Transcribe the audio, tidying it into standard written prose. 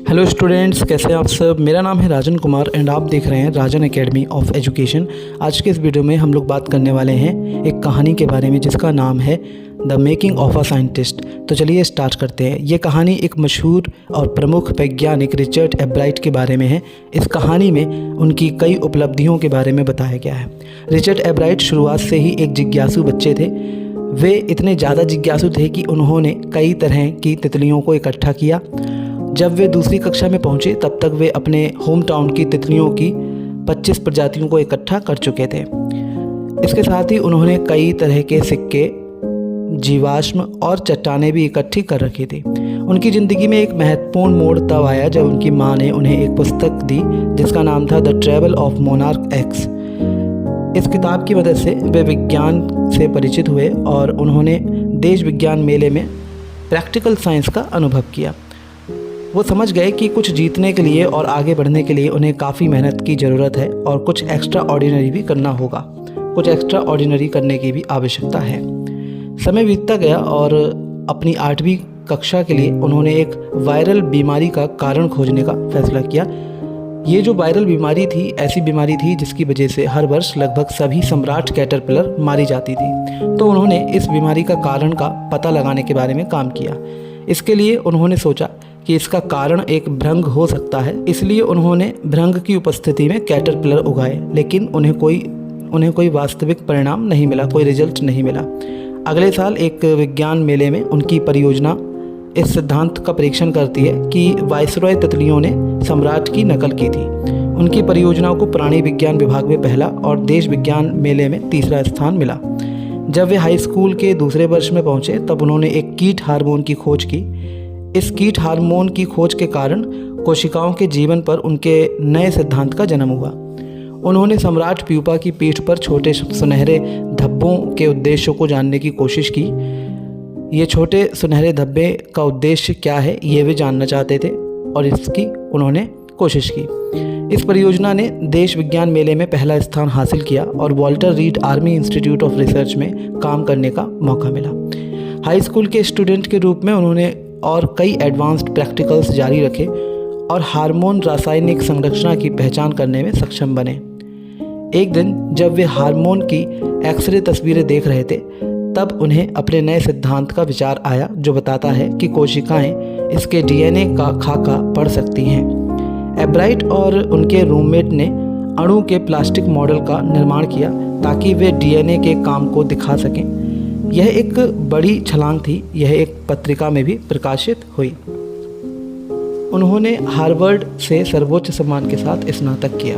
Hello students, कैसे हैं आप सब। मेरा नाम है राजन कुमार एंड आप देख रहे हैं राजन एकेडमी ऑफ एजुकेशन। आज के इस वीडियो में हम लोग बात करने वाले हैं एक कहानी के बारे में जिसका नाम है the making of a scientist. तो चलिए स्टार्ट करते हैं। ये कहानी एक मशहूर और प्रमुख वैज्ञानिक रिचर्ड एब्राइट के बारे में है। इस कहानी में उनकी कई उपलब्धियों के बारे में बताया गया है। रिचर्ड एब्राइट शुरुआत से ही एक जिज्ञासु बच्चे थे। वे इतने ज़्यादा जिज्ञासु थे कि उन्होंने कई तरह की तितलियों को इकट्ठा किया। जब वे दूसरी कक्षा में पहुंचे तब तक वे अपने होम टाउन की तितलियों की 25 प्रजातियों को इकट्ठा कर चुके थे। इसके साथ ही उन्होंने कई तरह के सिक्के, जीवाश्म और चट्टानें भी इकट्ठी कर रखी थी। उनकी ज़िंदगी में एक महत्वपूर्ण मोड़ तब आया जब उनकी मां ने उन्हें एक पुस्तक दी जिसका नाम था the travel of monarch x. इस किताब की मदद से वे विज्ञान से परिचित हुए और उन्होंने देश विज्ञान मेले में प्रैक्टिकल साइंस का अनुभव किया। वो समझ गए कि कुछ जीतने के लिए और आगे बढ़ने के लिए उन्हें काफ़ी मेहनत की ज़रूरत है और कुछ एक्स्ट्रा ऑर्डिनरी भी करना होगा। कुछ एक्स्ट्रा ऑर्डिनरी करने की भी आवश्यकता है। समय बीतता गया और अपनी 8वीं कक्षा के लिए उन्होंने एक वायरल बीमारी का कारण खोजने का फैसला किया। ये जो वायरल बीमारी थी, ऐसी बीमारी थी जिसकी वजह से हर वर्ष लगभग सभी सम्राट कैटरपिलर मारी जाती थी। तो उन्होंने इस बीमारी का कारण का पता लगाने के बारे में काम किया। इसके लिए उन्होंने सोचा कि इसका कारण एक भृंग हो सकता है, इसलिए उन्होंने भृंग की उपस्थिति में कैटरपिलर उगाए, लेकिन उन्हें कोई वास्तविक परिणाम नहीं मिला, कोई रिजल्ट नहीं मिला। अगले साल एक विज्ञान मेले में उनकी परियोजना इस सिद्धांत का परीक्षण करती है कि वायसरॉय तितलियों ने सम्राट की नकल की थी। उनकी परियोजना को प्राणी विज्ञान विभाग में पहला और देश विज्ञान मेले में तीसरा स्थान मिला। जब वे हाई स्कूल के दूसरे वर्ष में पहुंचे तब उन्होंने एक कीट हार्मोन की खोज की। इस कीट हार्मोन की खोज के कारण कोशिकाओं के जीवन पर उनके नए सिद्धांत का जन्म हुआ। उन्होंने सम्राट प्यूपा की पीठ पर छोटे सुनहरे धब्बों के उद्देश्यों को जानने की कोशिश की। ये छोटे सुनहरे धब्बे का उद्देश्य क्या है ये वे जानना चाहते थे और इसकी उन्होंने कोशिश की। इस परियोजना ने देश विज्ञान मेले में पहला स्थान हासिल किया और Walter read army institute of research में काम करने का मौका मिला। हाई स्कूल के स्टूडेंट के रूप में उन्होंने और कई एडवांस्ड प्रैक्टिकल्स जारी रखे और हार्मोन रासायनिक संरचना की पहचान करने में सक्षम बने। एक दिन जब वे हार्मोन की एक्सरे तस्वीरें देख रहे थे तब उन्हें अपने नए सिद्धांत का विचार आया जो बताता है कि कोशिकाएं इसके डीएनए का खाका पढ़ सकती हैं। एब्राइट और उनके रूममेट ने अणु के प्लास्टिक मॉडल का निर्माण किया ताकि वे डीएनए के काम को दिखा सकें। यह एक बड़ी छलांग थी। यह एक पत्रिका में भी प्रकाशित हुई। उन्होंने हार्वर्ड से सर्वोच्च सम्मान के साथ स्नातक किया।